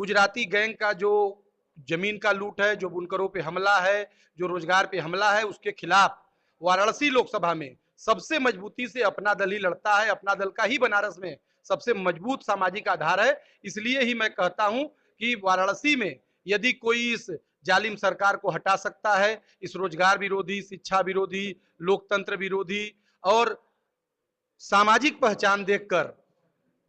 Gujarati gang का जो जमीन का लूट है, जो बुनकरों पे हमला है, जो रोजगार पे हमला है, उसके खिलाफ वाराणसी लोकसभा में सबसे मजबूती से अपना दल ही लड़ता है। अपना दल का ही बनारस में सबसे मजबूत सामाजिक आधार है। इसलिए ही मैं कहता हूं कि वाराणसी में यदि कोई इस जालिम सरकार को हटा सकता है, इस रोजगार विरोधी, शिक्षा विरोधी, लोकतंत्र विरोधी और सामाजिक पहचान देखकर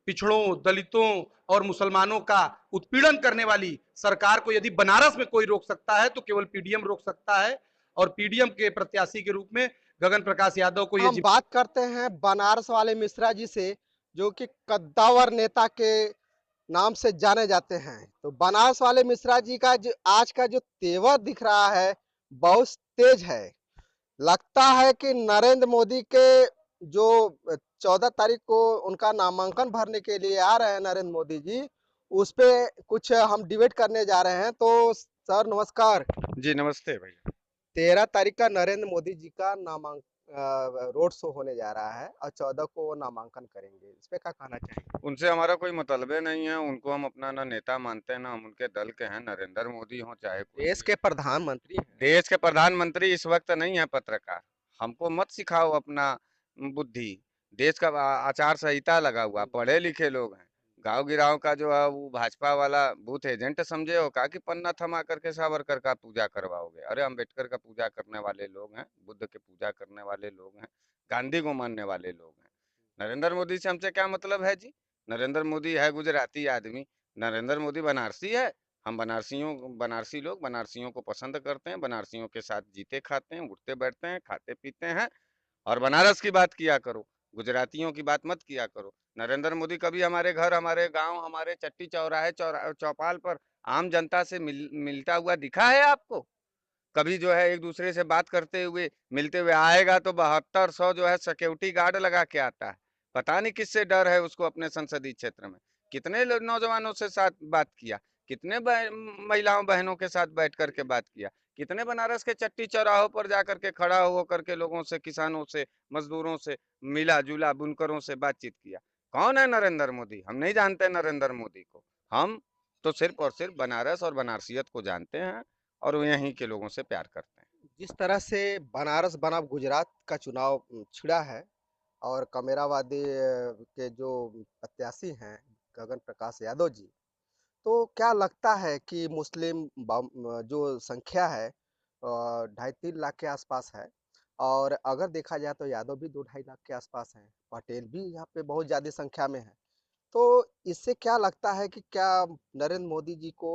पिछड़ों, दलितों और मुसलमानों का उत्पीड़न करने वाली सरकार को यदि बनारस में कोई रोक सकता है तो केवल पीडीएम रोक सकता है। और पीडीएम के प्रत्याशी के रूप में गगन प्रकाश यादव को हम ये बात करते हैं बनारस वाले मिश्रा जी से, जो कि कद्दावर नेता के नाम से जाने जाते हैं। तो बनारस वाले मिश्रा जी का जो आज का जो तेवर दिख रहा है, बहुत तेज है। लगता है कि नरेंद्र मोदी के जो 14 तारीख को उनका नामांकन भरने के लिए आ रहे हैं नरेंद्र मोदी जी, उस पे कुछ हम डिबेट करने जा रहे हैं। तो सर नमस्कार। जी नमस्ते भैया। 13 तारीख का नरेंद्र मोदी जी का रोड शो होने जा रहा है और 14 को वो नामांकन करेंगे। इस पे क्या कहना चाहिए? उनसे हमारा कोई मतलबे नहीं है, उनको हम अपना ना नेता मानते हैं ना हम उनके दल के हैं। नरेंद्र मोदी हो चाहे कोई देश के प्रधानमंत्री हैं। देश के प्रधानमंत्री इस वक्त नहीं है पत्रकार। हमको मत सिखाओ अपना बुद्धि। देश का आचार संहिता लगा हुआ, पढ़े लिखे लोग हैं। गांव गिराव का जो है वो भाजपा वाला बूथ एजेंट समझे हो का कि पन्ना थमा करके सावरकर का पूजा करवाओगे। अरे अम्बेडकर का पूजा करने वाले लोग हैं, बुद्ध के पूजा करने वाले लोग हैं, गांधी को मानने वाले लोग हैं। नरेंद्र मोदी से हमसे क्या मतलब है जी? नरेंद्र मोदी है गुजराती आदमी, नरेंद्र मोदी बनारसी है। हम बनारसी लोग बनारसियों को पसंद करते हैं, बनारसियों के साथ जीते खाते हैं, उठते बैठते हैं, खाते पीते हैं। और बनारस की बात किया करो, गुजरातियों की बात मत किया करो। नरेंद्र मोदी कभी हमारे घर, हमारे गांव, हमारे चट्टी चौराहे चौपाल पर आम जनता से मिलता हुआ दिखा है आपको? कभी जो है एक दूसरे से बात करते हुए मिलते हुए आएगा तो 7200 जो है सिक्योरिटी गार्ड लगा के आता है। पता नहीं किससे डर है उसको अपने संसदीय क्षेत्र में। कितने नौजवानों से साथ बात किया, कितने महिलाओं बहनों के साथ बैठ करके बात किया, कितने बनारस के चट्टी चौराहों पर जाकर के खड़ा हो करके लोगों से, किसानों से, मजदूरों से मिला जुला, बुनकरों से बातचीत किया। कौन है नरेंद्र मोदी? हम नहीं जानते नरेंद्र मोदी को। हम तो सिर्फ और सिर्फ बनारस और बनारसियत को जानते हैं और वो यहीं के लोगों से प्यार करते हैं। जिस तरह से बनारस बनाम गुजरात का चुनाव छिड़ा है और कमेरावादी के जो प्रत्याशी हैं गगन प्रकाश यादव जी, तो क्या लगता है कि मुस्लिम जो संख्या है 2.5-3 लाख के आसपास है। और अगर देखा जाए तो यादव भी 2-2.5 लाख के आसपास हैं, पटेल भी यहाँ पे बहुत ज़्यादा संख्या में है। तो इससे क्या लगता है कि क्या नरेंद्र मोदी जी को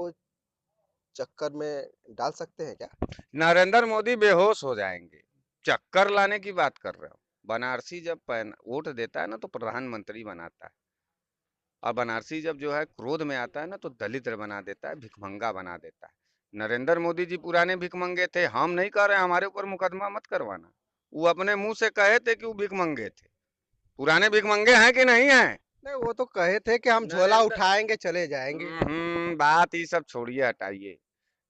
चक्कर में डाल सकते हैं क्या? नरेंद्र मोदी बेहोश हो जाएंगे। चक्कर लाने की बात कर रहे हो? बनारसी जब वोट देता है ना तो प्रधानमंत्री बनाता है। और बनारसी जब जो है क्रोध में आता है ना तो दलित बना देता है, भिखमंगा बना देता है। नरेंद्र मोदी जी पुराने भिखमंगे थे। हम नहीं कह रहे, हमारे ऊपर मुकदमा मत करवाना। वो अपने मुंह से कहे थे कि वो भिखमंगे थे। पुराने भिखमंगे हैं कि नहीं है? नहीं, वो तो कहे थे कि हम झोला नरेंद्र उठाएंगे चले जाएंगे। बात ये सब छोड़िए, हटाइए।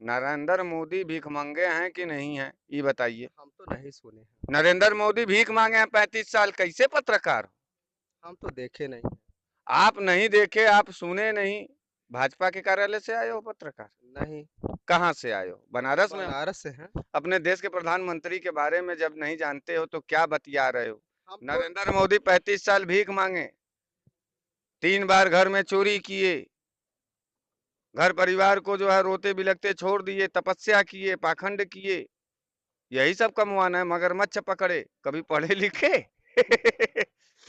नरेंद्र मोदी भिखमंगे हैं कि नहीं है, ये बताइए। हम तो नहीं सुने हैं। नरेंद्र मोदी भीख मांगे हैं 35 साल, कैसे पत्रकार हो? हम तो देखे नहीं। आप नहीं देखे, आप सुने नहीं। भाजपा के कार्यालय से आए हो पत्रकार? नहीं। कहाँ से आए हो? बनारस में? बनारस से हैं। अपने देश के प्रधानमंत्री के बारे में जब नहीं जानते हो तो क्या बतिया रहे हो? हम तो नरेंद्र मोदी 35 साल भीख मांगे, 3 बार घर में चोरी किए, घर परिवार को जो है रोते बिलखते छोड़ दिए, तपस्या किए, पाखंड किए। यही सब कमवाना है, मगरमच्छ पकड़े। कभी पढ़े लिखे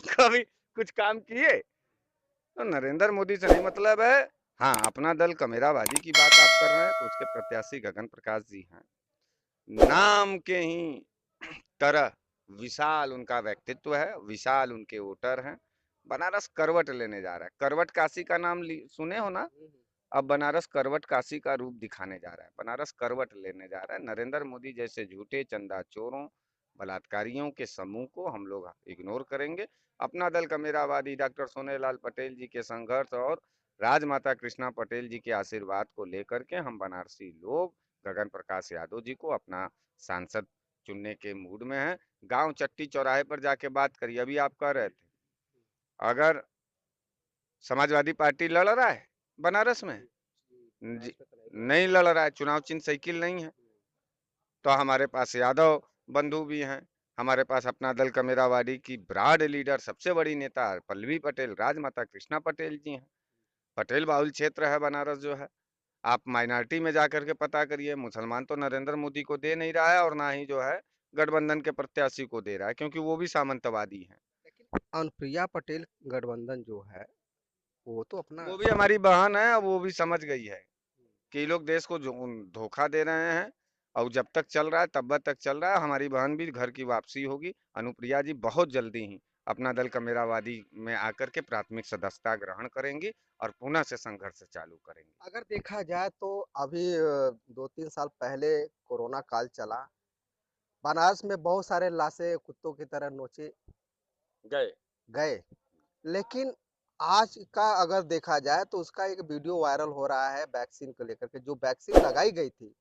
कभी कुछ काम किए? तो नरेंद्र मोदी से नहीं मतलब है। हाँ, अपना दल कमेराबाजी की बात आप कर रहे हैं तो उसके प्रत्याशी गगन प्रकाश जी हैं। नाम के ही तरह विशाल उनका व्यक्तित्व है, विशाल उनके वोटर हैं। बनारस करवट लेने जा रहा है। करवट काशी का नाम सुने हो ना? अब बनारस करवट काशी का रूप दिखाने जा रहा है। बनारस करवट लेने जा रहा है। नरेंद्र मोदी जैसे झूठे चंदा चोरों, बलात्कारियों के समूह को हम लोग इग्नोर करेंगे। अपना दल कमेरावादी डॉक्टर सोनेलाल पटेल जी के संघर्ष और राजमाता कृष्णा पटेल जी के आशीर्वाद को लेकर के हम बनारसी लोग गगन प्रकाश यादव जी को अपना सांसद चुनने के मूड में हैं। गांव चट्टी चौराहे पर जाके बात करिए। अभी आप कह रहे थे, अगर समाजवादी पार्टी लड़ रहा है बनारस में जी, भाजपा तो नहीं नहीं लड़ रहा है, चुनाव चिन्ह साइकिल नहीं है। तो हमारे पास यादव बंधु भी हैं, हमारे पास अपना दल कमेरावाड़ी की ब्राड लीडर सबसे बड़ी नेता पल्लवी पटेल, राजमाता कृष्णा पटेल जी हैं। पटेल बाहुल क्षेत्र है बनारस जो है। आप माइनॉरिटी में जाकर के पता करिए, मुसलमान तो नरेंद्र मोदी को दे नहीं रहा है और ना ही जो है गठबंधन के प्रत्याशी को दे रहा है, क्योंकि वो भी सामंतवादी हैं। लेकिन अनुप्रिया पटेल गठबंधन जो है वो तो अपना वो भी हमारी बहन है, वो भी समझ गई है कि ये लोग देश को धोखा दे रहे हैं, और जब तक चल रहा है तब तक चल रहा है। हमारी बहन भी घर की वापसी होगी। अनुप्रिया जी बहुत जल्दी ही अपना दल कमेरावादी में आकर के प्राथमिक सदस्यता ग्रहण करेंगी और पुनः से संघर्ष चालू करेंगी। अगर देखा जाए तो अभी 2-3 साल पहले कोरोना काल चला, बनारस में बहुत सारे लाशें कुत्तों की तरह नोचे गए। गए। लेकिन आज का अगर देखा जाए तो उसका एक वीडियो वायरल हो रहा है वैक्सीन को लेकर के, जो वैक्सीन लगाई गई थी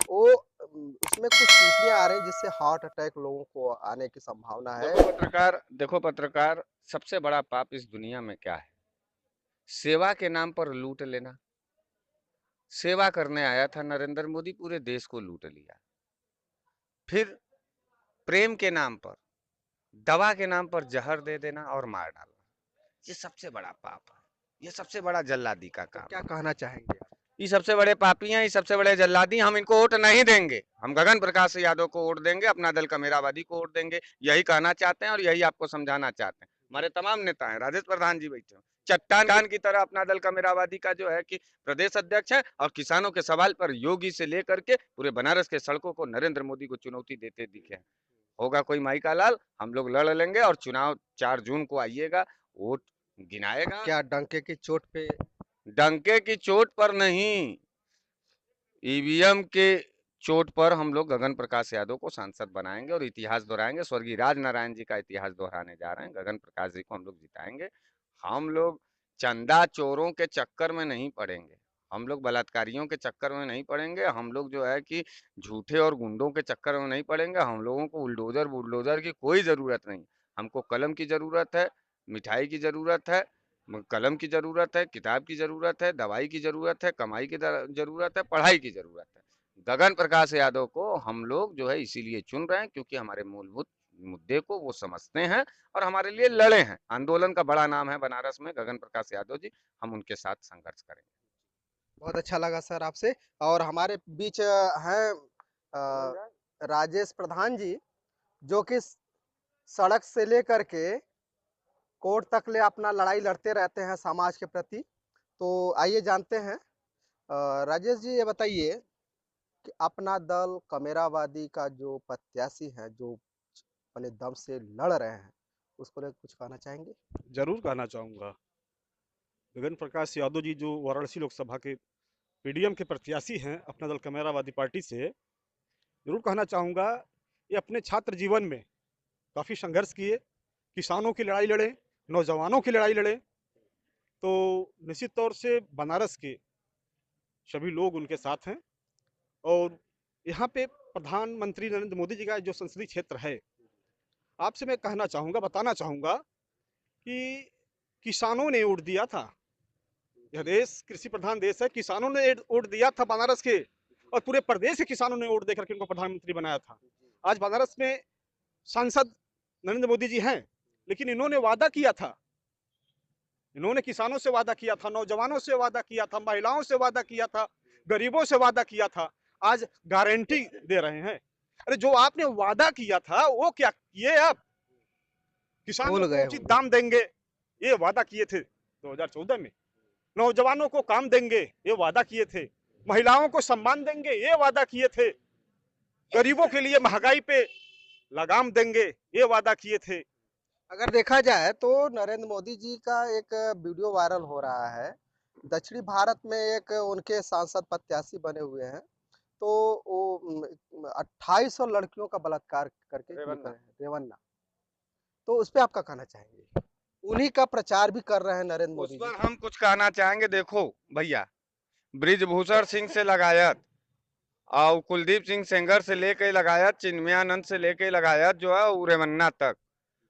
वो उसमें कुछ चीटियाँ आ रही हैं जिससे हार्ट अटैक लोगों को आने की संभावना है। देखो पत्रकार, सबसे बड़ा पाप इस दुनिया में क्या है? सेवा के नाम पर लूट लेना। सेवा करने आया था नरेंद्र मोदी, पूरे देश को लूट लिया। फिर प्रेम के नाम पर, दवा के नाम पर जहर दे देना और मार डालना, ये सबसे बड़ा पाप है। ये सबसे बड़ा जल्लादी का तो काम क्या है। कहना चाहेंगे आप? ये सबसे बड़े पापी हैं, ये सबसे बड़े जल्लादी। हम इनको वोट नहीं देंगे। हम गगन प्रकाश यादव को वोट देंगे, अपना दल कमेरावादी को वोट देंगे। यही कहना चाहते हैं और यही आपको समझाना चाहते हैं। हमारे तमाम नेता हैं, राजेश प्रधान जी बैठे हैं, चट्टान की तरह अपना दल कमेरावादी का जो है कि प्रदेश अध्यक्ष है, और किसानों के सवाल पर योगी से लेकर के पूरे बनारस के सड़कों को नरेंद्र मोदी को चुनौती देते दिखे हैं। होगा कोई माई का लाल, हम लोग लड़ लेंगे और चुनाव 4 जून को आइएगा, वोट गिनाएगा। क्या डंके की चोट पे डंके की चोट पर नहीं, ईवीएम के चोट पर हम लोग गगन प्रकाश यादव को सांसद बनाएंगे और इतिहास दोहराएंगे। स्वर्गीय राजनारायण जी का इतिहास दोहराने जा रहे हैं। गगन प्रकाश जी को हम लोग जिताएंगे। हम लोग चंदा चोरों के चक्कर में नहीं पड़ेंगे, हम लोग बलात्कारियों के चक्कर में नहीं पड़ेंगे, हम लोग जो है कि झूठे और गुंडों के चक्कर में नहीं पड़ेंगे। हम लोगों को बुलडोजर बुलडोजर की कोई जरूरत नहीं। हमको कलम की जरूरत है, मिठाई की जरूरत है, कलम की जरूरत है, किताब की जरूरत है, दवाई की जरूरत है, कमाई की जरूरत है, पढ़ाई की जरूरत है। गगन प्रकाश यादव को हम लोग जो है इसीलिए चुन रहे हैं क्योंकि हमारे मूलभूत मुद्दे को वो समझते हैं और हमारे लिए लड़े हैं। आंदोलन का बड़ा नाम है बनारस में गगन प्रकाश यादव जी, हम उनके साथ संघर्ष करेंगे। बहुत अच्छा लगा सर आपसे। और हमारे बीच हैं राजेश प्रधान जी, जो कि सड़क से लेकर के कोर्ट तक ले अपना लड़ाई लड़ते रहते हैं समाज के प्रति। तो आइए जानते हैं। राजेश जी ये बताइए कि अपना दल कमेरावादी का जो प्रत्याशी है, जो अपने दम से लड़ रहे हैं, उसको लेकर कुछ कहना चाहेंगे? जरूर कहना चाहूँगा। गगन प्रकाश यादव जी जो वाराणसी लोकसभा के पीडीएम के प्रत्याशी हैं अपना दल कमेरावादी पार्टी से, जरूर कहना चाहूँगा ये अपने छात्र जीवन में काफ़ी संघर्ष किए, किसानों की लड़ाई लड़े, नौजवानों की लड़ाई लड़े। तो निश्चित तौर से बनारस के सभी लोग उनके साथ हैं। और यहाँ पे प्रधानमंत्री नरेंद्र मोदी जी का जो संसदीय क्षेत्र है, आपसे मैं कहना चाहूँगा, बताना चाहूँगा कि किसानों ने वोट दिया था। यह देश कृषि प्रधान देश है, किसानों ने वोट दिया था बनारस के, और पूरे प्रदेश के किसानों ने वोट देकर के उनको प्रधानमंत्री बनाया था। आज बनारस में सांसद नरेंद्र मोदी जी हैं, लेकिन इन्होंने वादा किया था, इन्होंने किसानों से वादा किया था, नौजवानों से वादा किया था, महिलाओं से वादा किया था, गरीबों से वादा किया था। आज गारंटी दे रहे हैं। अरे जो आपने वादा किया था वो क्या किए? आप किसानों भूल को गए उचित होंगे। दाम देंगे, ये वादा किए थे 2014 में। नौजवानों को काम देंगे, ये वादा किए थे। महिलाओं को सम्मान देंगे, ये वादा किए थे। गरीबों के लिए महंगाई पे लगाम देंगे, ये वादा किए थे। अगर देखा जाए तो नरेंद्र मोदी जी का एक वीडियो वायरल हो रहा है। दक्षिणी भारत में एक उनके सांसद प्रत्याशी बने हुए हैं। तो वो 2800 लड़कियों का बलात्कार करके जीत रहे हैं, रेवन्ना। तो उस पे आप क्या कहना चाहेंगे? उन्हीं का प्रचार भी कर रहे हैं नरेंद्र उस मोदी जी। पर हम कुछ कहना चाहेंगे। देखो भैया, ब्रिजभूषण सिंह से लगायत और कुलदीप सिंह सेंगर से लेके लगायत, चिन्मयानंद से लेके लगायत जो है उरेवन्ना तक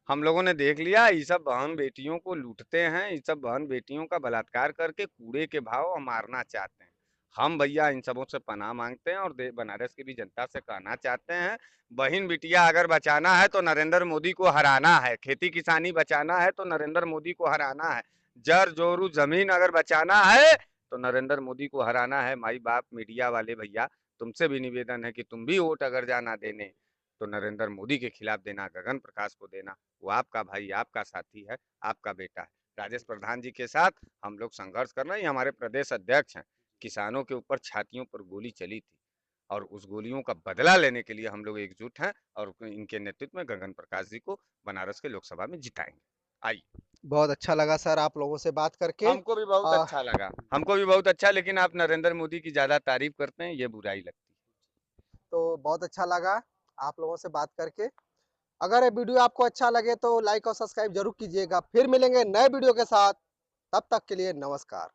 हम लोगों ने देख लिया। ये सब बहन बेटियों को लूटते हैं, ये सब बहन बेटियों का बलात्कार करके कूड़े के भाव मारना चाहते हैं। हम भैया इन सबों से पनाह मांगते हैं और बनारस की भी जनता से कहना चाहते हैं, बहन बिटिया अगर बचाना है तो नरेंद्र मोदी को हराना है, खेती किसानी बचाना है तो नरेंद्र मोदी को हराना है, जर जोरू जमीन अगर बचाना है तो नरेंद्र मोदी को हराना है। माई बाप मीडिया वाले भैया, तुमसे भी निवेदन है कि तुम भी वोट अगर जाना देने तो नरेंद्र मोदी के खिलाफ देना, गगन प्रकाश को देना। वो आपका भाई, आपका साथी है, आपका बेटा है। राजेश प्रधान जी के साथ हम लोग संघर्ष कर रहे हैं। ये हमारे प्रदेश अध्यक्ष हैं। किसानों के ऊपर छातियों पर गोली चली थी और उस गोलियों का बदला लेने के लिए हम लोग एकजुट हैं और इनके नेतृत्व में गगन प्रकाश जी को बनारस के लोकसभा में जिताएंगे। आइए। बहुत अच्छा लगा सर आप लोगों से बात करके। हमको भी बहुत अच्छा लगा, हमको भी बहुत अच्छा, लेकिन आप नरेंद्र मोदी की ज्यादा तारीफ करते हैं, ये बुराई लगती है। तो बहुत अच्छा लगा आप लोगों से बात करके। अगर ये वीडियो आपको अच्छा लगे तो लाइक और सब्सक्राइब जरूर कीजिएगा। फिर मिलेंगे नए वीडियो के साथ, तब तक के लिए नमस्कार।